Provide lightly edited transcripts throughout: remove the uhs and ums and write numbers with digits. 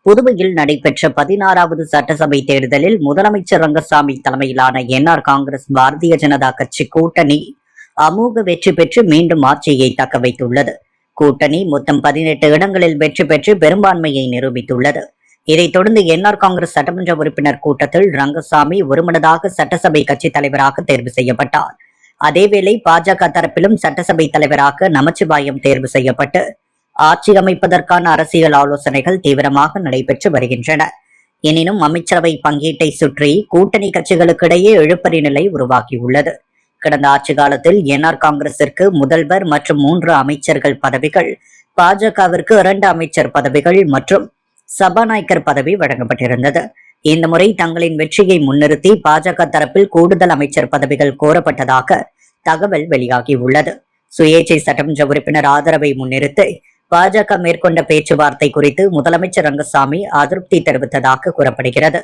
புதுவையில் நடைபெற்ற 16வது சட்டசபை தேர்தலில் முதலமைச்சர் ரங்கசாமி தலைமையிலான என்ஆர் காங்கிரஸ் பாரதிய ஜனதா கட்சி கூட்டணி அமோக வெற்றி பெற்று மீண்டும் ஆட்சியை தக்க வைத்துள்ளது. கூட்டணி மொத்தம் 18 இடங்களில் வெற்றி பெற்று பெரும்பான்மையை நிரூபித்துள்ளது. இதைத் தொடர்ந்து என்ஆர் காங்கிரஸ் சட்டமன்ற உறுப்பினர் கூட்டத்தில் ரங்கசாமி ஒருமனதாக சட்டசபை கட்சித் தலைவராக தேர்வு செய்யப்பட்டார். அதேவேளை பாஜக தரப்பிலும் சட்டசபை தலைவராக நமச்சிவாயம் தேர்வு செய்யப்பட்டு ஆட்சி அமைப்பதற்கான அரசியல் ஆலோசனைகள் தீவிரமாக நடைபெற்று வருகின்றன. எனினும் அமைச்சரவை பங்கீட்டை சுற்றி கூட்டணி கட்சிகளுக்கிடையே இழுபறி நிலை உருவாகியுள்ளது. கடந்த ஆட்சி காலத்தில் என்ஆர் காங்கிரசிற்கு முதல்வர் மற்றும் 3 அமைச்சர்கள் பதவிகள், பாஜகவிற்கு 2 அமைச்சர் பதவிகள் மற்றும் சபாநாயகர் பதவி வழங்கப்பட்டிருந்தது. இந்த முறை தங்களின் வெற்றியை முன்னிறுத்தி பாஜக தரப்பில் கூடுதல் அமைச்சர் பதவிகள் கோரப்பட்டதாக தகவல் வெளியாகியுள்ளது. சுயேட்சை சட்டமன்ற உறுப்பினர் ஆதரவை முன்னிறுத்தி பாஜக மேற்கொண்ட பேச்சுவார்த்தை குறித்து முதலமைச்சர் ரங்கசாமி அதிருப்தி தெரிவித்ததாக கூறப்படுகிறது.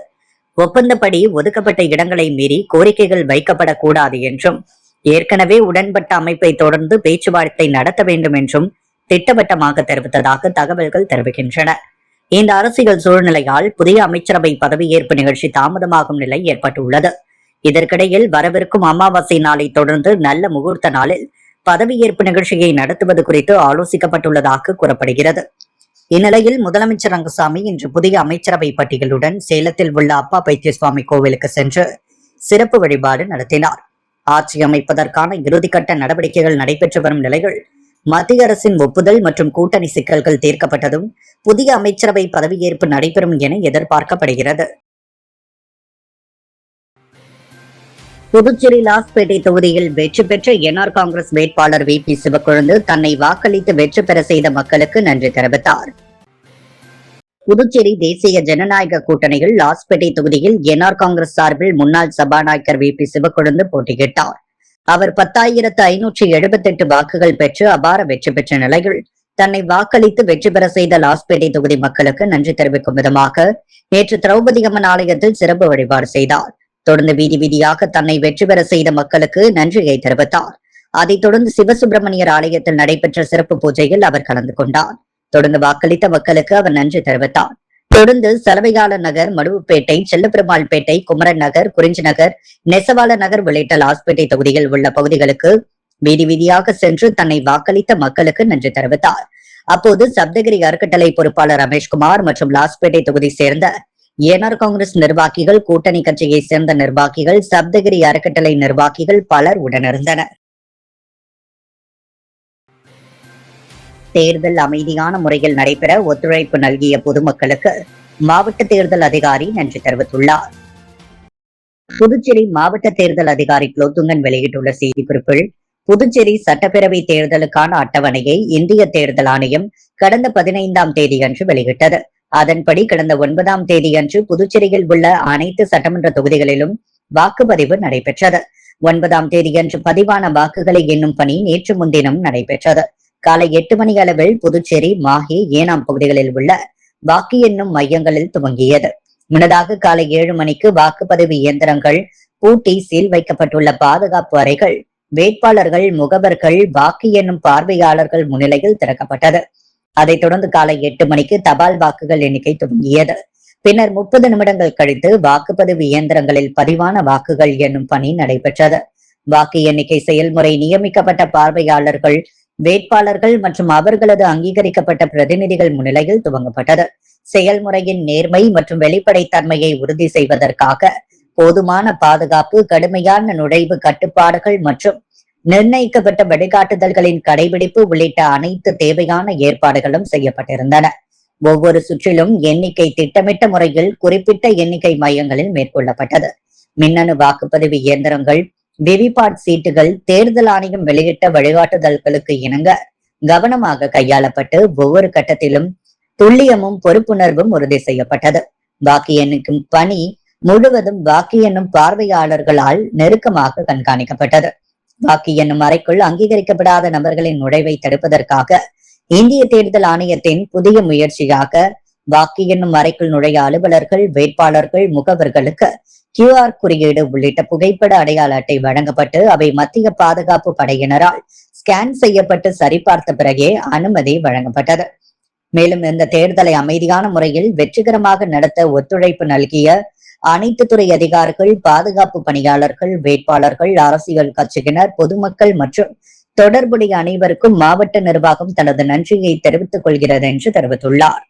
ஒப்பந்தப்படி ஒதுக்கப்பட்ட இடங்களை மீறி கோரிக்கைகள் வைக்கப்படக்கூடாது என்றும், ஏற்கனவே உடன்பட்ட அமைப்பை தொடர்ந்து பேச்சுவார்த்தை நடத்த வேண்டும் என்றும் திட்டவட்டமாக தெரிவித்ததாக தகவல்கள் தெரிவிக்கின்றன. இந்த அரசியல் சூழ்நிலையால் புதிய அமைச்சரவை பதவியேற்பு நிகழ்ச்சி தாமதமாகும் நிலை ஏற்பட்டுள்ளது. இதற்கிடையில் வரவிருக்கும் அமாவாசை நாளை தொடர்ந்து நல்ல முகூர்த்த நாளில் பதவியேற்பு நிகழ்ச்சியை நடத்துவது குறித்து ஆலோசிக்கப்பட்டுள்ளதாக கூறப்படுகிறது. இந்நிலையில் முதலமைச்சர் ரங்கசாமி இன்று புதிய அமைச்சரவை பட்டியலுடன் சேலத்தில் உள்ள அப்பா பைத்தியசுவாமி கோவிலுக்கு சென்று சிறப்பு வழிபாடு நடத்தினார். ஆட்சி அமைப்பதற்கான இறுதிக்கட்ட நடவடிக்கைகள் நடைபெற்று வரும் நிலையில் மத்திய அரசின் ஒப்புதல் மற்றும் கூட்டணி சிக்கல்கள் தீர்க்கப்பட்டதும் புதிய அமைச்சரவை பதவியேற்பு நடைபெறும் என எதிர்பார்க்கப்படுகிறது. புதுச்சேரி லாஸ்பேட்டை தொகுதியில் வெற்றி பெற்ற என்ஆர் காங்கிரஸ் வேட்பாளர் VP சிவக்கொழுந்து தன்னை வாக்களித்து வெற்றி பெற செய்த மக்களுக்கு நன்றி தெரிவித்தார். புதுச்சேரி தேசிய ஜனநாயக கூட்டணியில் லாஸ்பேட்டை தொகுதியில் என்ஆர் காங்கிரஸ் சார்பில் முன்னாள் சபாநாயகர் VP சிவக்கொழுந்து போட்டியிட்டார். அவர் 10,578 வாக்குகள் பெற்று அபார வெற்றி பெற்ற நிலையில் தன்னை வாக்களித்து வெற்றி பெற செய்த லாஸ்பேட்டை தொகுதி மக்களுக்கு நன்றி தெரிவிக்கும் விதமாக நேற்று திரௌபதி அம்மன் ஆலயத்தில் சிறப்பு வழிபாடு செய்தார். தொடர்ந்து வீதி வீதியாக தன்னை வெற்றி பெற செய்த மக்களுக்கு நன்றியை தெரிவித்தார். அதைத் தொடர்ந்து சிவசுப்பிரமணியர் ஆலயத்தில் நடைபெற்ற சிறப்பு பூஜையில் அவர் கலந்து கொண்டார். தொடர்ந்து வாக்களித்த மக்களுக்கு அவர் நன்றி தெரிவித்தார். தொடர்ந்து சலவையாள நகர், மடுவுப்பேட்டை, செல்லப்பெருமாள்பேட்டை, குமரன் நகர், குறிஞ்சி நகர், நெசவாள நகர் உள்ளிட்ட லாஸ்பேட்டை தொகுதியில் உள்ள பகுதிகளுக்கு வீதி வீதியாக சென்று தன்னை வாக்களித்த மக்களுக்கு நன்றி தெரிவித்தார். அப்போது சப்தகிரி அறக்கட்டளை பொறுப்பாளர் ரமேஷ்குமார் மற்றும் லாஸ்பேட்டை தொகுதி சேர்ந்த என்ஆர் காங்கிரஸ் நிர்வாகிகள், கூட்டணி கட்சியை சேர்ந்த நிர்வாகிகள், சப்தகிரி அறக்கட்டளை நிர்வாகிகள் பலர் உடனிருந்தனர். தேர்தல் அமைதியான முறையில் நடைபெற ஒத்துழைப்பு நல்கிய பொதுமக்களுக்கு மாவட்ட தேர்தல் அதிகாரி நன்றி தெரிவித்துள்ளார். புதுச்சேரி மாவட்ட தேர்தல் அதிகாரி குலோத்துங்கன் வெளியிட்டுள்ள செய்திக்குறிப்பில், புதுச்சேரி சட்டப்பேரவை தேர்தலுக்கான அட்டவணையை இந்திய தேர்தல் ஆணையம் கடந்த 15ஆம் தேதியன்று வெளியிட்டது. அதன்படி கடந்த 9ஆம் தேதியன்று புதுச்சேரியில் உள்ள அனைத்து சட்டமன்ற தொகுதிகளிலும் வாக்குப்பதிவு நடைபெற்றது. 9ஆம் தேதியன்று பதிவான வாக்குகளை எண்ணும் பணி நேற்று முன்தினம் நடைபெற்றது. காலை 8 மணி அளவில் புதுச்சேரி, மாஹே, ஏனாம் பகுதிகளில் உள்ள வாக்கு எண்ணும் மையங்களில் துவங்கியது. முன்னதாக காலை 7 மணிக்கு வாக்குப்பதிவு இயந்திரங்கள் பூட்டி சீல் வைக்கப்பட்டுள்ள பாதுகாப்பு அறைகள் வேட்பாளர்கள், முகவர்கள், வாக்கு எண்ணும் பார்வையாளர்கள் முன்னிலையில் திறக்கப்பட்டது. அதைத் தொடர்ந்து காலை 8 மணிக்கு தபால் வாக்குகள் எண்ணிக்கை துவங்கியது. பின்னர் 30 நிமிடங்கள் கழித்து வாக்குப்பதிவு இயந்திரங்களில் பதிவான வாக்குகள் எண்ணும் பணி நடைபெற்றது. வாக்கு எண்ணிக்கை செயல்முறை நியமிக்கப்பட்ட பார்வையாளர்கள், வேட்பாளர்கள் மற்றும் அவர்களது அங்கீகரிக்கப்பட்ட பிரதிநிதிகள் முன்னிலையில் துவங்கப்பட்டது. செயல்முறையின் நேர்மை மற்றும் வெளிப்படைத்தன்மையை உறுதி செய்வதற்காக போதுமான பாதுகாப்பு, கடுமையான நுழைவு கட்டுப்பாடுகள் மற்றும் நிர்ணயிக்கப்பட்ட வழிகாட்டுதல்களின் கடைபிடிப்பு உள்ளிட்ட அனைத்து தேவையான ஏற்பாடுகளும் செய்யப்பட்டிருந்தன. ஒவ்வொரு சுற்றிலும் எண்ணிக்கை திட்டமிட்ட முறையில் குறிப்பிட்ட எண்ணிக்கை மையங்களில் மேற்கொள்ளப்பட்டது. மின்னணு வாக்குப்பதிவு இயந்திரங்கள், விவிபாட் சீட்டுகள் தேர்தல் ஆணையம் வெளியிட்ட வழிகாட்டுதல்களுக்கு இணங்க கவனமாக கையாளப்பட்டு ஒவ்வொரு கட்டத்திலும் துல்லியமும் பொறுப்புணர்வும் உறுதி செய்யப்பட்டது. வாக்கு எண்ணிக்கும் பணி முழுவதும் வாக்கு எண்ணும் பார்வையாளர்களால் நெருக்கமாக கண்காணிக்கப்பட்டது. வாக்கு எண்ணும் அறைக்குள் அங்கீகரிக்கப்படாத நபர்களின் நுழைவை தடுப்பதற்காக இந்திய தேர்தல் ஆணையத்தின் புதிய முயற்சியாக வாக்கு எண்ணும் அறைக்குள் நுழைய அலுவலர்கள், வேட்பாளர்கள், முகவர்களுக்கு QR குறியீடு உள்ளிட்ட புகைப்பட அடையாள அட்டை வழங்கப்பட்டு அவை மத்திய பாதுகாப்பு படையினரால் ஸ்கேன் செய்யப்பட்டு சரிபார்த்த பிறகே அனுமதி வழங்கப்பட்டது. மேலும் இந்த தேர்தலை அமைதியான முறையில் வெற்றிகரமாக நடத்த ஒத்துழைப்பு நல்கிய அனைத்து துறை அதிகாரிகள், பாதுகாப்பு பணியாளர்கள், வேட்பாளர்கள், அரசியல் கட்சியினர், பொதுமக்கள் மற்றும் தொடர்புடைய அனைவருக்கும் மாவட்ட நிர்வாகம் தனது நன்றியை தெரிவித்துக் கொள்கிறது என்று தெரிவித்துள்ளார்.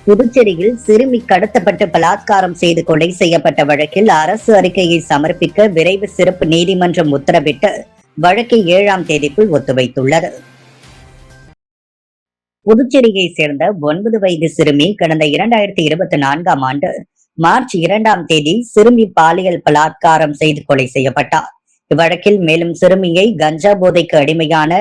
புதுச்சேரியில் சிறுமி கடத்தப்பட்டு பலாத்காரம் செய்து கொலை செய்யப்பட்ட வழக்கில் அரசு அறிக்கையை சமர்ப்பிக்க விரைவு சிறப்பு நீதிமன்றம் உத்தரவிட்டு வழக்கை 7ஆம் தேதிக்குள் ஒத்திவைத்துள்ளது. புதுச்சேரியை சேர்ந்த 9 வயது சிறுமி கடந்த 2024ஆம் ஆண்டு மார்ச் 2ஆம் தேதி சிறுமி பாலியல் பலாத்காரம் செய்து கொலை செய்யப்பட்டார். இவ்வழக்கில் மேலும் சிறுமியை கஞ்சா போதைக்கு அடிமையான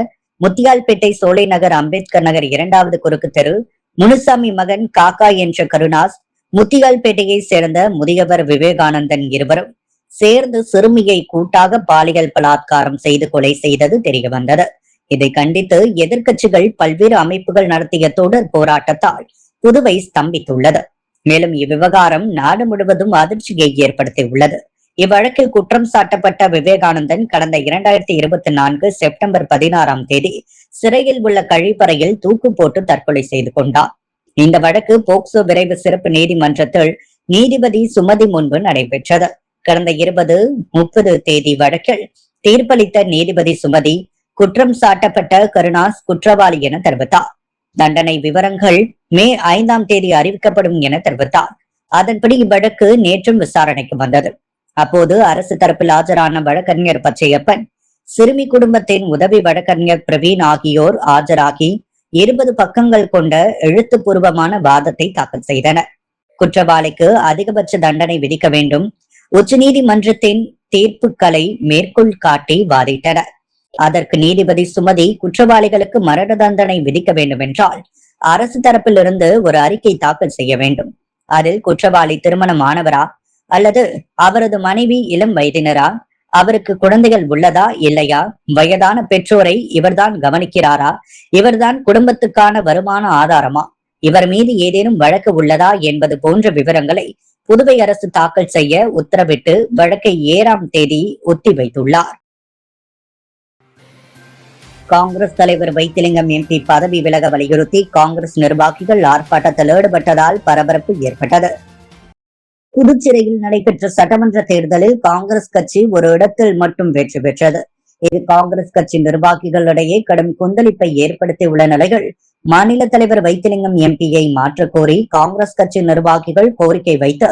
முத்தியால்பேட்டை சோலை நகர், அம்பேத்கர் நகர் 2வது குறுக்கு தெரு முனுசாமி மகன் காக்கா என்ற கருணாஸ், முத்தியால்பேட்டையை சேர்ந்த முதியவர் விவேகானந்தன் இருவரும் சேர்ந்து சிறுமியை கூட்டாக பாலியல் பலாத்காரம் செய்து கொலை செய்தது தெரியவந்தது. இதை கண்டித்து எதிர்க்கட்சிகள், பல்வேறு அமைப்புகள் நடத்திய தொடர் போராட்டத்தால் புதுவை ஸ்தம்பித்துள்ளது. மேலும் இவ்விவகாரம் நாடு முழுவதும் அதிர்ச்சியை ஏற்படுத்தியுள்ளது. இவ்வழக்கில் குற்றம் சாட்டப்பட்ட விவேகானந்தன் கடந்த 2024 செப்டம்பர் 16ஆம் தேதி சிறையில் உள்ள கழிப்பறையில் தூக்கு போட்டு தற்கொலை செய்து கொண்டார். இந்த வழக்கு போக்சோ விரைவு சிறப்பு நீதிமன்றத்தில் நீதிபதி சுமதி முன்பு நடைபெற்றது. கடந்த 20-30 தேதி வழக்கில் தீர்ப்பளித்த நீதிபதி சுமதி குற்றம் சாட்டப்பட்ட கருணாஸ் குற்றவாளி என தெரிவித்தார். தண்டனை விவரங்கள் மே 5ஆம் தேதி அறிவிக்கப்படும் என தெரிவித்தார். அதன்படி இவ்வழக்கு நேற்றும் விசாரணைக்கு வந்தது. அப்போது அரசு தரப்பில் ஆஜரான வழக்கறிஞர் பச்சையப்பன், சிறுமி குடும்பத்தின் உதவி வழக்கறிஞர் பிரவீன் ஆகியோர் ஆஜராகி 20 பக்கங்கள் கொண்ட எழுத்துப்பூர்வமான வாதத்தை தாக்கல் செய்தனர். குற்றவாளிக்கு அதிகபட்ச தண்டனை விதிக்க வேண்டும், உச்சநீதிமன்றத்தின் தீர்ப்புகளை மேற்கோள் காட்டி வாதிட்டனர். அதற்கு நீதிபதி சுமதி, குற்றவாளிகளுக்கு மரண தண்டனை விதிக்க வேண்டும் என்றால் அரசு தரப்பில் இருந்து ஒரு அறிக்கை தாக்கல் செய்ய வேண்டும். அதில் குற்றவாளி திருமணமானவரா அல்லது அவரது மனைவி இளம் வயதினரா, அவருக்கு குழந்தைகள் உள்ளதா இல்லையா, வயதான பெற்றோரை இவர்தான் கவனிக்கிறாரா, இவர்தான் குடும்பத்துக்கான வருமான ஆதாரமா, இவர் மீது ஏதேனும் வழக்கு உள்ளதா என்பது போன்ற விவரங்களை புதுவை அரசு தாக்கல் செய்ய உத்தரவிட்டு வழக்கை 7ஆம் தேதி ஒத்திவைத்துள்ளார். காங்கிரஸ் தலைவர் வைத்திலிங்கம் எம்பி பதவி விலக வலியுறுத்தி காங்கிரஸ் நிர்வாகிகள் ஆர்ப்பாட்டத்தில் ஈடுபட்டதால் பரபரப்பு ஏற்பட்டது. புதுச்சேரியில் நடைபெற்ற சட்டமன்ற தேர்தலில் காங்கிரஸ் கட்சி ஒரு இடத்தில் மட்டும் வெற்றி பெற்றது. இது காங்கிரஸ் கட்சி நிர்வாகிகளிடையே கடும் கொந்தளிப்பை ஏற்படுத்தியுள்ள நிலையில் மாநில தலைவர் வைத்திலிங்கம் எம்பியை மாற்றக் கோரி காங்கிரஸ் கட்சி நிர்வாகிகள் கோரிக்கை வைத்து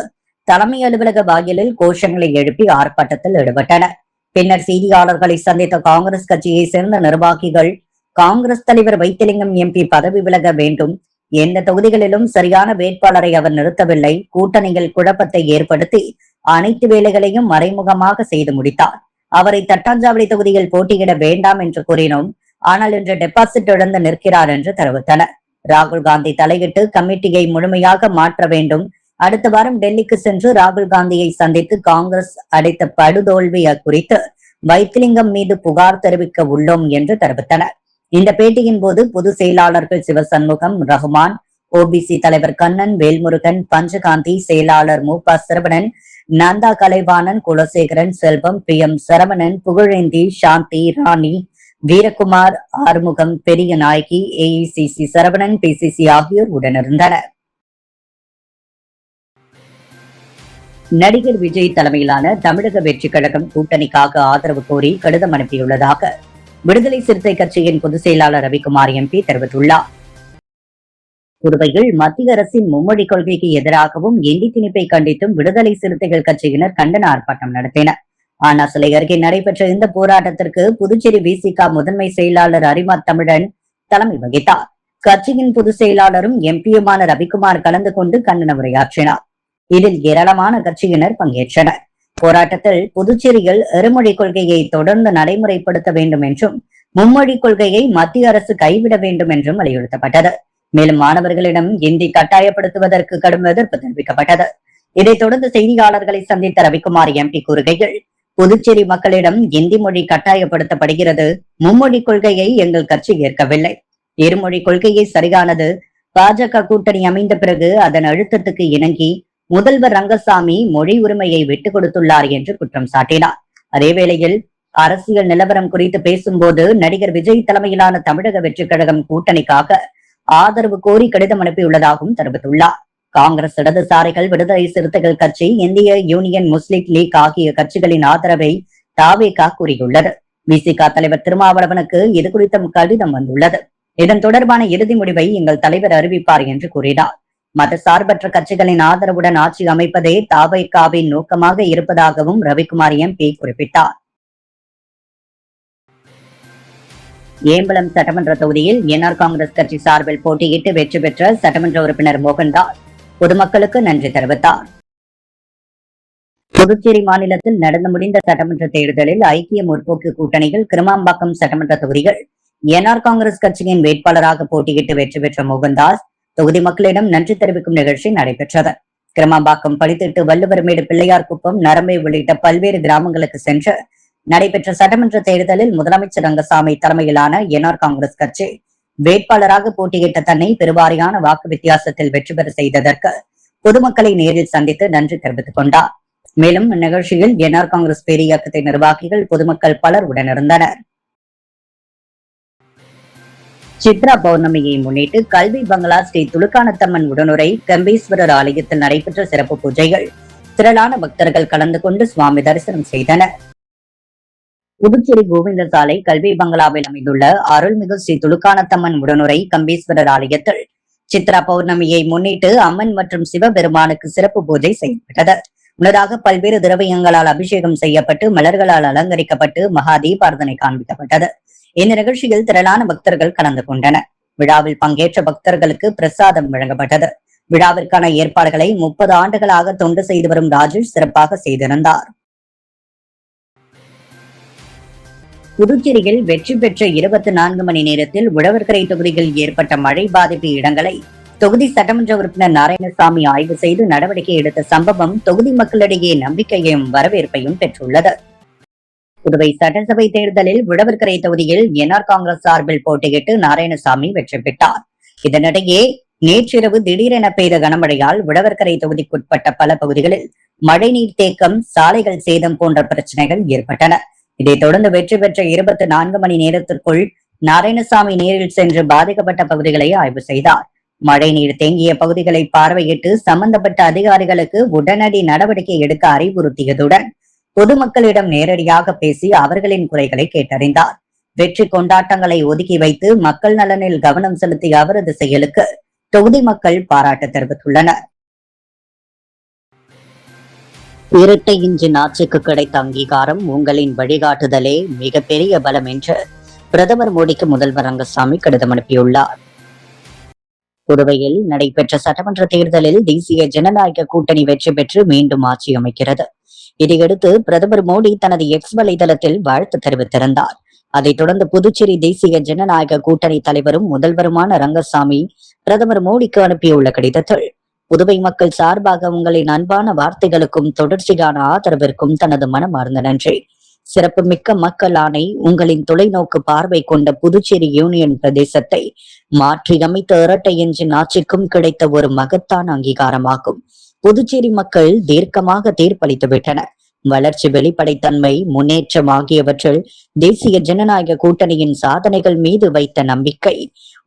தலைமை அலுவலக வாயிலில் கோஷங்களை எழுப்பி ஆர்ப்பாட்டத்தில் ஈடுபட்டனர். பின்னர் செய்தியாளர்களை சந்தித்த காங்கிரஸ் கட்சியை சேர்ந்த நிர்வாகிகள், காங்கிரஸ் தலைவர் வைத்திலிங்கம் எம்பி பதவி விலக வேண்டும், எந்த தொகுதிகளிலும் சரியான வேட்பாளரை அவர் நிறுத்தவில்லை, கூட்டணியில் குழப்பத்தை ஏற்படுத்தி அனைத்து வேலைகளையும் மறைமுகமாக செய்து முடித்தார், அவரை தட்டாஞ்சாவடி தொகுதியில் போட்டியிட வேண்டாம் என்று கூறினோம், ஆனால் இன்று டெபாசிட் இழந்து நிற்கிறார் என்று தெரிவித்தனர். ராகுல் காந்தி தலையிட்டு கமிட்டியை முழுமையாக மாற்ற வேண்டும், அடுத்த வாரம் டெல்லிக்கு சென்று ராகுல் காந்தியை சந்தித்து காங்கிரஸ் அடைத்த படுதோல்வி குறித்து வைத்திலிங்கம் மீது புகார் தெரிவிக்க உள்ளோம் என்று தெரிவித்தனர். இந்த பேட்டியின் போது பொதுச் செயலாளர்கள் சிவசண்முகம், ரஹ்மான், ஓபிசி தலைவர் கண்ணன், வேல்முருகன், பஞ்சகாந்தி, செயலாளர் மு ப சரவணன், நந்தா கலைவாணன், குலசேகரன், செல்வம், பி எம் சரவணன், புகழேந்தி, சாந்தி, ராணி, வீரகுமார், ஆறுமுகம், பெரிய நாயகி, ஏஐசிசி சரவணன், பிசிசி ஆகியோர் உடனிருந்தனர். நடிகர் விஜய் தலைமையிலான தமிழக வெற்றி கழகம் கூட்டணிக்காக ஆதரவு கோரி கடிதம் அனுப்பியுள்ளதாக விடுதலை சிறுத்தை கட்சியின் பொதுச் செயலாளர் ரவிக்குமார் எம்பி தெரிவித்துள்ளார். புதுவையில் மத்திய அரசின் மும்மொழி கொள்கைக்கு எதிராகவும் இந்தி திணிப்பை கண்டித்தும் விடுதலை சிறுத்தைகள் கட்சியினர் கண்டன ஆர்ப்பாட்டம் நடத்தினர். அண்ணாசிலை அருகே நடைபெற்ற இந்த போராட்டத்திற்கு புதுச்சேரி விசிக முதன்மை செயலாளர் அரிமா தமிழன் தலைமை வகித்தார். கட்சியின் பொதுச் செயலாளரும் எம்பியுமான ரவிக்குமார் கலந்து கொண்டு கண்டன உரையாற்றினார். இதில் ஏராளமான கட்சியினர் பங்கேற்றனர். போராட்டத்தில் புதுச்சேரியில் இருமொழி கொள்கையை தொடர்ந்து நடைமுறைப்படுத்த வேண்டும் என்றும் மும்மொழி கொள்கையை மத்திய அரசு கைவிட வேண்டும் என்றும் வலியுறுத்தப்பட்டது. மேலும் மாணவர்களிடம் இந்தி கட்டாயப்படுத்துவதற்கு கடும் எதிர்ப்பு தெரிவிக்கப்பட்டது. இதைத் தொடர்ந்து செய்தியாளர்களை சந்தித்த ரவிக்குமார் எம்பி கூறுகையில், புதுச்சேரி மக்களிடம் இந்தி மொழி கட்டாயப்படுத்தப்படுகிறது, மும்மொழி கொள்கையை எங்கள் கட்சி ஏற்கவில்லை, இருமொழி கொள்கையை சரியானது, பாஜக கூட்டணி அமைந்த பிறகு அதன் அழுத்தத்துக்கு இணங்கி முதல்வர் ரங்கசாமி மொழி உரிமையை விட்டுக் கொடுத்துள்ளார் என்று குற்றம் சாட்டினார். அதேவேளையில் அரசியல் நிலவரம் குறித்து பேசும்போது நடிகர் விஜய் தலைமையிலான தமிழக வெற்றிக் கழகம் கூட்டணிக்காக ஆதரவு கோரி கடிதம் அனுப்பியுள்ளதாகவும் தெரிவித்துள்ளார். காங்கிரஸ், இடதுசாரிகள், விடுதலை சிறுத்தைகள் கட்சி, இந்திய யூனியன் முஸ்லிம் லீக் ஆகிய கட்சிகளின் ஆதரவை தாவேகா கூறியுள்ளது. விசிக தலைவர் திருமாவளவனுக்கு இது குறித்த கடிதம் வந்துள்ளது. இதன் தொடர்பான இறுதி முடிவை எங்கள் தலைவர் அறிவிப்பார் என்று கூறினார். மதசார்பற்ற கட்சிகளின் ஆதரவுடன் ஆட்சி அமைப்பதே தாவேகாவின் நோக்கமாக இருப்பதாகவும் ரவிக்குமார் எம்பி குறிப்பிட்டார். ஏம்பலம் சட்டமன்ற தொகுதியில் என்ஆர் காங்கிரஸ் கட்சி சார்பில் போட்டியிட்டு வெற்றி பெற்ற சட்டமன்ற உறுப்பினர் மோகன்தாஸ் பொதுமக்களுக்கு நன்றி தெரிவித்தார். புதுச்சேரி மாநிலத்தில் நடந்து முடிந்த சட்டமன்ற தேர்தலில் ஐக்கிய முற்போக்கு கூட்டணியில் கிருமாம்பாக்கம் சட்டமன்ற தொகுதிகள் என்ஆர் காங்கிரஸ் கட்சியின் வேட்பாளராக போட்டியிட்டு வெற்றி பெற்ற மோகன்தாஸ் தொகுதி மக்களிடம் நன்றி தெரிவிக்கும் நிகழ்ச்சி நடைபெற்றது. கிருமாம்பாக்கம், படித்திட்டு, வள்ளுவர்மேடு, பிள்ளையார் குப்பம், நரம்பை உள்ளிட்ட பல்வேறு கிராமங்களுக்கு சென்று நடைபெற்ற சட்டமன்ற தேர்தலில் முதலமைச்சர் ரங்கசாமி தலைமையிலான என்ஆர் காங்கிரஸ் கட்சி வேட்பாளராக போட்டியிட்ட தன்னை பெருவாரியான வாக்கு வித்தியாசத்தில் வெற்றி பெற செய்ததற்கு பொதுமக்களை நேரில் சந்தித்து நன்றி தெரிவித்துக் கொண்டார். மேலும் இந்நிகழ்ச்சியில் என்ஆர் காங்கிரஸ் பேரியக்கத்தின் நிர்வாகிகள், பொதுமக்கள் பலர் உடனிருந்தனர். சித்ரா பௌர்ணமியை முன்னிட்டு கல்வி பங்களா ஸ்ரீ துலுக்கானத்தம்மன் உடனுரை கம்பீஸ்வரர் ஆலயத்தில் நடைபெற்ற சிறப்பு பூஜைகள் திரளான பக்தர்கள் கலந்து கொண்டு சுவாமி தரிசனம் செய்தனர். புதுச்சேரி கோவிந்த சாலை கல்வி பங்களாவில் அமைந்துள்ள அருள்மிகு ஸ்ரீ துலுக்கானத்தம்மன் உடனுரை கம்பீஸ்வரர் ஆலயத்தில் சித்ரா பௌர்ணமியை முன்னிட்டு அம்மன் மற்றும் சிவபெருமானுக்கு சிறப்பு பூஜை செய்யப்பட்டது. முன்னதாக பல்வேறு திரவியங்களால் அபிஷேகம் செய்யப்பட்டு மலர்களால் அலங்கரிக்கப்பட்டு மகா தீபாரதனை காண்பிக்கப்பட்டது. இந்த நிகழ்ச்சியில் திரளான பக்தர்கள் கலந்து கொண்டனர். விழாவில் பங்கேற்ற பக்தர்களுக்கு பிரசாதம் வழங்கப்பட்டது. விழாவிற்கான ஏற்பாடுகளை 30 ஆண்டுகளாக தொண்டு செய்து வரும் ராஜேஷ் சிறப்பாக செய்திருந்தார். புதுச்சேரியில் வெற்றி பெற்ற 24 மணி நேரத்தில் உழவர்கரை தொகுதியில் ஏற்பட்ட மழை பாதிப்பு இடங்களை தொகுதி சட்டமன்ற உறுப்பினர் நாராயணசாமி ஆய்வு செய்து நடவடிக்கை எடுத்த சம்பவம் தொகுதி மக்களிடையே நம்பிக்கையையும் வரவேற்பையும் பெற்றுள்ளது. புதுவை சட்டசபை தேர்தலில் உழவர்கரை தொகுதியில் என்ஆர் காங்கிரஸ் சார்பில் போட்டியிட்டு நாராயணசாமி வெற்றி பெற்றார். இதனிடையே நேற்றிரவு திடீரென பெய்த கனமழையால் உழவர்கரை தொகுதிக்குட்பட்ட பல பகுதிகளில் மழைநீர் தேக்கம், சாலைகள் சேதம் போன்ற பிரச்சனைகள் ஏற்பட்டன. இதைத் தொடர்ந்து வெற்றி பெற்ற 24 மணி நேரத்திற்குள் நாராயணசாமி நேரில் சென்று பாதிக்கப்பட்ட பகுதிகளை ஆய்வு செய்தார். மழை நீர் தேங்கிய பகுதிகளை பார்வையிட்டு சம்பந்தப்பட்ட அதிகாரிகளுக்கு உடனடி நடவடிக்கை எடுக்க அறிவுறுத்தியதுடன் பொதுமக்களிடம் நேரடியாக பேசி அவர்களின் குறைகளை கேட்டறிந்தார். வெற்றி கொண்டாட்டங்களை ஒதுக்கி வைத்து மக்கள் நலனில் கவனம் செலுத்திய அவரது செயலுக்கு தொகுதி மக்கள் பாராட்டு தெரிவித்துள்ளனர். இரட்டை இன்ஜின் ஆட்சிக்கு கிடைத்த அங்கீகாரம் உங்களின் வழிகாட்டுதலே மிகப்பெரிய பலம் என்று பிரதமர் மோடிக்கு முதல்வர் ரங்கசாமி கடிதம் அனுப்பியுள்ளார். புதுவையில் நடைபெற்ற சட்டமன்ற தேர்தலில் தேசிய ஜனநாயக கூட்டணி வெற்றி பெற்று மீண்டும் ஆட்சி அமைக்கிறது. இதையடுத்து பிரதமர் மோடி தனது எக்ஸ் வலைதளத்தில் வாழ்த்து தெரிவித்திருந்தார். அதைத் தொடர்ந்து புதுச்சேரி தேசிய ஜனநாயக கூட்டணி தலைவரும் முதல்வருமான ரங்கசாமி பிரதமர் மோடிக்கு அனுப்பியுள்ள கடிதத்தில், புதுவை மக்கள் சார்பாக உங்களின் அன்பான வார்த்தைகளுக்கும் தொடர்ச்சியான ஆதரவிற்கும் தனது மனமார்ந்த நன்றி. சிறப்புமிக்க மக்கள் ஆணை உங்களின் தொலைநோக்கு பார்வை கொண்ட புதுச்சேரி யூனியன் பிரதேசத்தை மாற்றி அமைத்த இரட்டை என்ஜின் ஆட்சிக்கும் கிடைத்த ஒரு மகத்தான அங்கீகாரமாகும். புதுச்சேரி மக்கள் தீர்க்கமாக தீர்ப்பளித்து விட்டனர். வளர்ச்சி, வெளிப்படைத்தன்மை, முன்னேற்றம் ஆகியவற்றில் தேசிய ஜனநாயக கூட்டணியின் சாதனைகள் மீது வைத்த நம்பிக்கை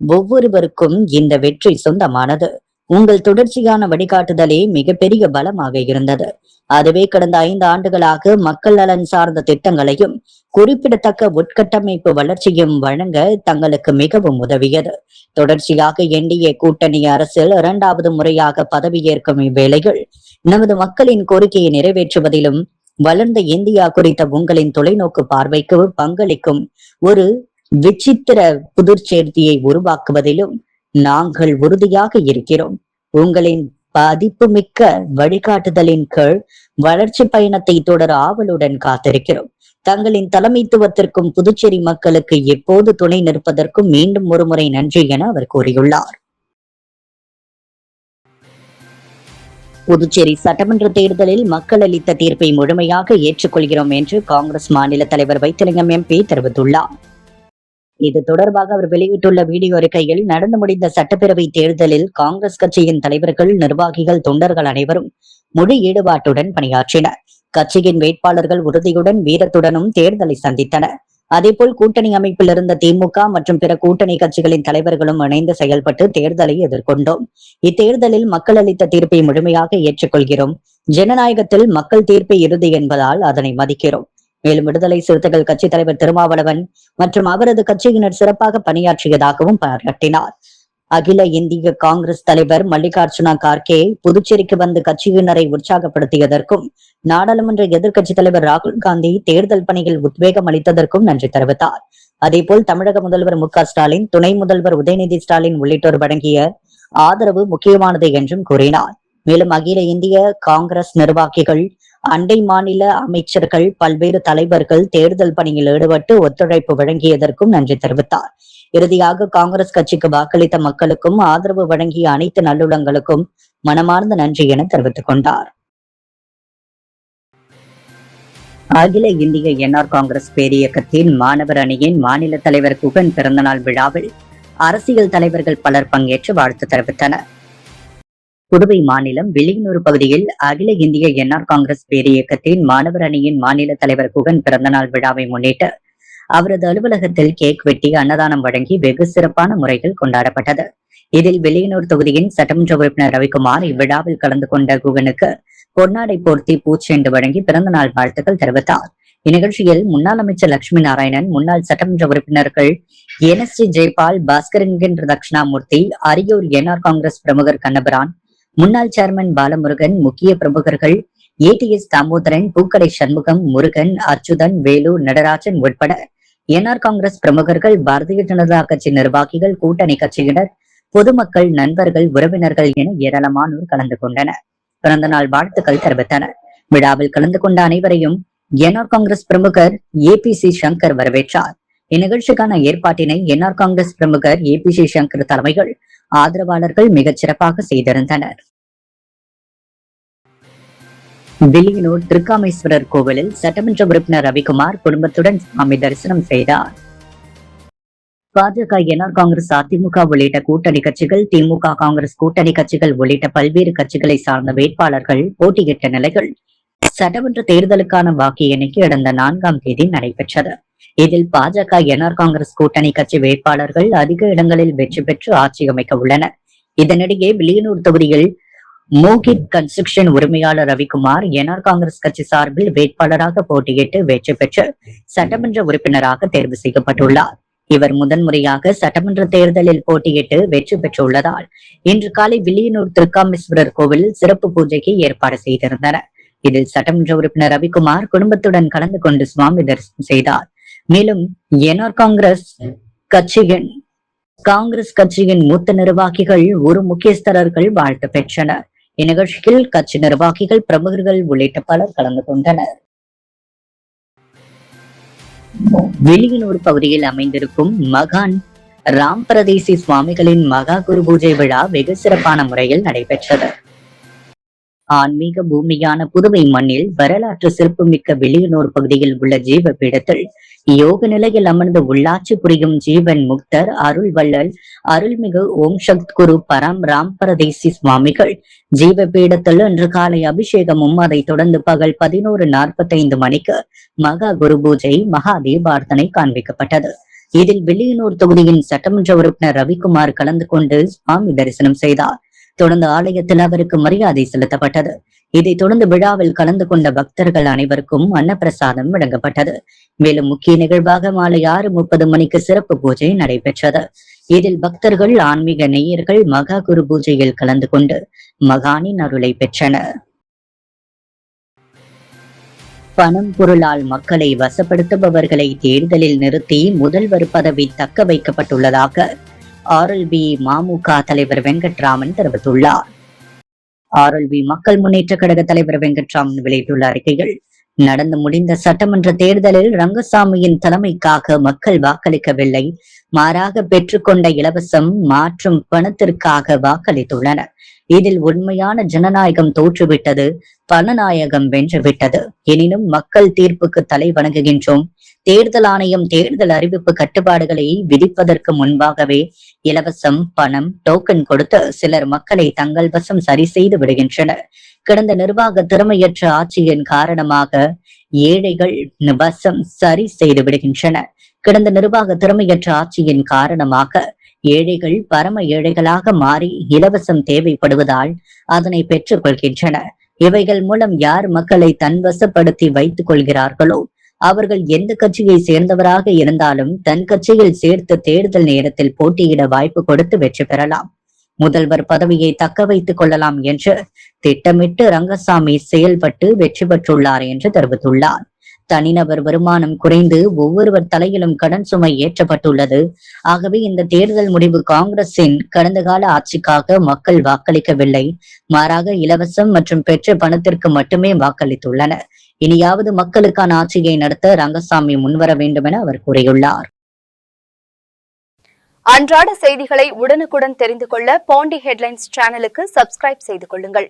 ஒவ்வொருவருக்கும் இந்த வெற்றி சொந்தமானது. உங்கள் தொடர்ச்சியான வழிகாட்டுதலே மிகப்பெரிய பலமாக இருந்தது. அதுவே கடந்த 5 ஆண்டுகளாக மக்கள் நலன் சார்ந்த திட்டங்களையும் குறிப்பிடத்தக்க உட்கட்டமைப்பு வளர்ச்சியும் வழங்க தங்களுக்கு மிகவும் உதவியது. தொடர்ச்சியாக என்டிஏ கூட்டணி அரசில் 2வது முறையாக பதவியேற்கும் இவ்வேளையில் நமது மக்களின் கோரிக்கையை நிறைவேற்றுவதிலும் வளர்ந்த இந்தியா குறித்த உங்களின் தொலைநோக்கு பார்வைக்கு பங்களிக்கும் ஒரு விசித்திர புதுச்சேர்த்தியை உருவாக்குவதிலும் நாங்கள் உறுதியாக இருக்கிறோம். உங்களின் பதிப்புமிக்க வழிகாட்டுதலின் கீழ் வளர்ச்சி பயணத்தை தொடர ஆவலுடன் காத்திருக்கிறோம். தங்களின் தலைமைத்துவத்திற்கும் புதுச்சேரி மக்களுக்கு எப்போது துணை நிற்பதற்கும் மீண்டும் ஒருமுறை நன்றி என அவர் கூறியுள்ளார். புதுச்சேரி சட்டமன்ற தேர்தலில் மக்கள் அளித்த தீர்ப்பை முழுமையாக ஏற்றுக்கொள்கிறோம் என்று காங்கிரஸ் மாநில தலைவர் வைத்திலிங்கம் எம்பி தெரிவித்துள்ளார். இது தொடர்பாக அவர் வெளியிட்டுள்ள வீடியோ அறிக்கையில், நடந்து முடிந்த சட்டப்பேரவை தேர்தலில் காங்கிரஸ் கட்சியின் தலைவர்கள், நிர்வாகிகள், தொண்டர்கள் அனைவரும் முழு ஈடுபாட்டுடன் பணியாற்றினர். கட்சியின் வேட்பாளர்கள் உறுதியுடன் வீரத்துடனும் தேர்தலை சந்தித்தனர். அதேபோல் கூட்டணி அமைப்பில் இருந்த திமுக மற்றும் பிற கூட்டணி கட்சிகளின் தலைவர்களும் இணைந்து செயல்பட்டு தேர்தலை எதிர்கொண்டோம். இத்தேர்தலில் மக்கள் அளித்த தீர்ப்பை முழுமையாக ஏற்றுக்கொள்கிறோம். ஜனநாயகத்தில் மக்கள் தீர்ப்பை இறுதி என்பதால் அதனை மதிக்கிறோம். மேலும் விடுதலை சிறுத்தைகள் கட்சி தலைவர் திருமாவளவன் மற்றும் அவரது கட்சியினர் சிறப்பாக பணியாற்றியதாகவும் பாராட்டினார். அகில இந்திய காங்கிரஸ் தலைவர் மல்லிகார்ஜுனா கார்கே புதுச்சேரிக்கு வந்து கட்சியினரை உற்சாகப்படுத்தியதற்கும், நாடாளுமன்ற எதிர்க்கட்சித் தலைவர் ராகுல் காந்தி தேர்தல் பணியில் உத்வேகம் அளித்ததற்கும் நன்றி தெரிவித்தார். அதேபோல் தமிழக முதல்வர் மு.க.ஸ்டாலின், துணை முதல்வர் உதயநிதி ஸ்டாலின் உள்ளிட்டோர் வழங்கிய ஆதரவு முக்கியமானது என்றும் கூறினார். மேலும் அகில இந்திய காங்கிரஸ் நிர்வாகிகள், அண்டை மாநில அமைச்சர்கள், பல்வேறு தலைவர்கள் தேர்தல் பணியில் ஈடுபட்டு ஒத்துழைப்பு வழங்கியதற்கும் நன்றி தெரிவித்தார். இறுதியாக காங்கிரஸ் கட்சிக்கு வாக்களித்த மக்களுக்கும் ஆதரவு வழங்கிய அனைத்து நல்லுள்ளங்களுக்கும் மனமார்ந்த நன்றி என தெரிவித்துக் கொண்டார். அகில இந்திய என்ஆர் காங்கிரஸ் பேரியக்கத்தின் மாணவர் அணியின் மாநில தலைவர் குகன் பிறந்தநாள் விழாவில் அரசியல் தலைவர்கள் பலர் பங்கேற்று வாழ்த்து தெரிவித்தனர். புதுவை மாநிலம் வில்லியனூர் பகுதியில் அகில இந்திய என்ஆர் காங்கிரஸ் பேரியக்கத்தின் மாணவர் அணியின் மாநில தலைவர் குகன் பிறந்தநாள் விழாவை முன்னிட்டு அவரது அலுவலகத்தில் கேக் வெட்டி அன்னதானம் வழங்கி வெகு சிறப்பான முறையில் கொண்டாடப்பட்டது. இதில் வில்லியனூர் தொகுதியின் சட்டமன்ற உறுப்பினர் ரவிக்குமார் இவ்விழாவில் கலந்து கொண்ட குகனுக்கு பொன்னாடை போர்த்தி பூச்செண்டு வழங்கி பிறந்தநாள் வாழ்த்துக்கள் தெரிவித்தார். இந்நிகழ்ச்சியில் முன்னாள் அமைச்சர் லட்சுமி நாராயணன், முன்னாள் சட்டமன்ற உறுப்பினர்கள் NSG ஜெயபால், பாஸ்கரன் தட்சிணாமூர்த்தி, அரியூர் என்ஆர் காங்கிரஸ் பிரமுகர் கண்ணபிரான், முன்னாள் சேர்மன் பாலமுருகன், முக்கிய பிரமுகர்கள் ATS தாமோதரன், பூக்கடை சண்முகம், முருகன், அச்சுதன், வேலு, நடராஜன் உட்பட என்ஆர் காங்கிரஸ் பிரமுகர்கள், பாரதிய ஜனதா கட்சி நிர்வாகிகள், கூட்டணி கட்சியினர், பொதுமக்கள், நண்பர்கள், உறவினர்கள் என ஏராளமானோர் கலந்து கொண்டனர். பிறந்தநாள் வாழ்த்துக்கள் தெரிவித்தனர். விழாவில் கலந்து கொண்ட அனைவரையும் என்ஆர் காங்கிரஸ் பிரமுகர் APC சங்கர் வரவேற்றார். இந்நிகழ்ச்சிக்கான ஏற்பாட்டினை என்ஆர் காங்கிரஸ் பிரமுகர் APC சங்கர் தலைமையில் ஆதரவாளர்கள் மிகச் சிறப்பாக செய்திருந்தனர். வில்லியனூர் திருக்காமேஸ்வரர் கோவிலில் சட்டமன்ற உறுப்பினர் ரவிக்குமார் குடும்பத்துடன் சுவாமி தரிசனம் செய்தார். பாஜக, என்ஆர் காங்கிரஸ், அதிமுக உள்ளிட்ட கூட்டணி கட்சிகள், திமுக, காங்கிரஸ் கூட்டணி கட்சிகள் உள்ளிட்ட பல்வேறு கட்சிகளை சார்ந்த வேட்பாளர்கள் போட்டியிட்ட நிலையில் சட்டமன்ற தேர்தலுக்கான வாக்கு எண்ணிக்கை கடந்த 4ஆம் தேதி நடைபெற்றது. இதில் பாஜக, என்ஆர் காங்கிரஸ் கூட்டணி கட்சி வேட்பாளர்கள் அதிக இடங்களில் வெற்றி பெற்று ஆட்சி அமைக்க உள்ளனர். இதனிடையே வில்லியனூர் தொகுதியில் மோகித் கன்ஸ்ட்ரக்ஷன் உரிமையாளர் ரவிக்குமார் என்ஆர் காங்கிரஸ் கட்சி சார்பில் வேட்பாளராக போட்டியிட்டு வெற்றி பெற்று சட்டமன்ற உறுப்பினராக தேர்வு செய்யப்பட்டுள்ளார். இவர் முதன்முறையாக சட்டமன்ற தேர்தலில் போட்டியிட்டு வெற்றி பெற்றுள்ளதால் இன்று காலை வில்லியனூர் திருக்காமேஸ்வரர் கோவிலில் சிறப்பு பூஜைக்கு ஏற்பாடு செய்திருந்தனர். இதில் சட்டமன்ற உறுப்பினர் ரவிக்குமார் குடும்பத்துடன் கலந்து கொண்டு சுவாமி தரிசனம் செய்தார். மேலும் என்ஆர் காங்கிரஸ் கட்சியின் மூத்த நிர்வாகிகள், ஒரு முக்கியஸ்தரர்கள் வாழ்த்து பெற்றனர். இந்நிகழ்ச்சியில் கட்சி நிர்வாகிகள், பிரமுகர்கள் உள்ளிட்ட பலர் கலந்து கொண்டனர். வில்லியனூர் பகுதியில் அமைந்திருக்கும் மகான் ராம்பிரதேசி சுவாமிகளின் மகா குரு பூஜை விழா வெகு சிறப்பான முறையில் நடைபெற்றது. ஆன்மீக பூமியான புதுவை மண்ணில் வரலாற்று சிறப்புமிக்க வில்லியனூர் பகுதியில் உள்ள ஜீவ பீடத்தில் யோக நிலையில் அமர்ந்து உள்ளாட்சி புரியும் ஜீவன் முக்தர் அருள் வள்ளல் அருள்மிகு ஓம் சக்த் குரு பரம் ராம்பிரதேசி சுவாமிகள் ஜீவ பீடத்தில் இன்று காலை அபிஷேகமும், அதைத் தொடர்ந்து பகல் 11:45 மணிக்கு மகா குரு பூஜை, மகா தீபார்த்தனை காண்பிக்கப்பட்டது. இதில் வில்லியனூர் தொகுதியின் சட்டமன்ற உறுப்பினர் ரவிக்குமார் கலந்து கொண்டு சுவாமி தரிசனம் செய்தார். தொடர்ந்து ஆலயத்தில் அவருக்கு மரியாதை செலுத்தப்பட்டது. இதைத் தொடர்ந்து விழாவில் கலந்து கொண்ட பக்தர்கள் அனைவருக்கும் அன்னப்பிரசாதம் வழங்கப்பட்டது. மேலும் முக்கிய நிகழ்வாக மாலை 6:30 மணிக்கு சிறப்பு பூஜை நடைபெற்றது. இதில் பக்தர்கள், ஆன்மீக நேயர்கள் மகா குரு பூஜையில் கலந்து கொண்டு மகானின் அருளை பெற்றனர். பணம் பொருளால் மக்களை வசப்படுத்துபவர்களை தேர்தலில் நிறுத்தி முதல்வர் பதவி தக்க வைக்கப்பட்டுள்ளதாக RLB மமுக தலைவர் வெங்கட்ராமன் தெரிவித்துள்ளார். RLB மக்கள் முன்னேற்ற கழக தலைவர் வெங்கட்ராமன் வெளியிட்டுள்ள அறிக்கையில், நடந்து முடிந்த சட்டமன்ற தேர்தலில் ரங்கசாமியின் தலைமைக்காக மக்கள் வாக்களிக்கவில்லை, மாறாக பெற்றுக்கொண்ட இலவசம் மற்றும் பணத்திற்காக வாக்களித்துள்ளனர். இதில் உண்மையான ஜனநாயகம் தோற்றுவிட்டது, பணநாயகம் வென்றுவிட்டது. எனினும் மக்கள் தீர்ப்புக்கு தலை வணங்குகின்றோம். தேர்தல் ஆணையம் தேர்தல் அறிவிப்பு கட்டுப்பாடுகளை விதிப்பதற்கு முன்பாகவே இலவசம் பணம் டோக்கன் கொடுத்து சிலர் மக்களை தங்கள் வசம் சரி செய்து விடுகின்றனர். கடந்த நிர்வாக திறமையற்ற ஆட்சியின் காரணமாக ஏழைகள் வசம் சரி செய்து விடுகின்றனர். கடந்த நிர்வாக திறமையற்ற ஆட்சியின் காரணமாக ஏழைகள் பரம ஏழைகளாக மாறி இலவசம் தேவைப்படுவதால் அதனை பெற்றுக் கொள்கின்றனர். இவைகள் மூலம் யார் மக்களை தன்வசப்படுத்தி வைத்துக் கொள்கிறார்களோ அவர்கள் எந்த கட்சியை சேர்ந்தவராக இருந்தாலும் தன் கட்சியில் சேர்த்து தேர்தல் நேரத்தில் போட்டியிட வாய்ப்பு கொடுத்து வெற்றி பெறலாம், முதல்வர் பதவியை தக்க வைத்துக் கொள்ளலாம் என்று திட்டமிட்டு ரங்கசாமி செயல்பட்டு வெற்றி பெற்றுள்ளார் என்று தெரிவித்துள்ளார். தனிநபர் வருமானம் குறைந்து ஒவ்வொருவர் தலையிலும் கடன் சுமை ஏற்றப்பட்டுள்ளது. ஆகவே இந்த தேர்தல் முடிவு காங்கிரசின் கடந்த கால ஆட்சிக்காக மக்கள் வாக்களிக்கவில்லை, மாறாக இலவசம் மற்றும் பெற்ற பணத்திற்கு மட்டுமே வாக்களித்துள்ளனர். இனியாவது மக்களுக்கான ஆட்சியை நடத்த ரங்கசாமி முன்வர வேண்டும் என அவர் கூறியுள்ளார். அன்றாட செய்திகளை உடனுக்குடன் தெரிந்து கொள்ள பாண்டி ஹெட்லைன்ஸ் சேனலுக்கு சப்ஸ்கிரைப் செய்து கொள்ளுங்கள்.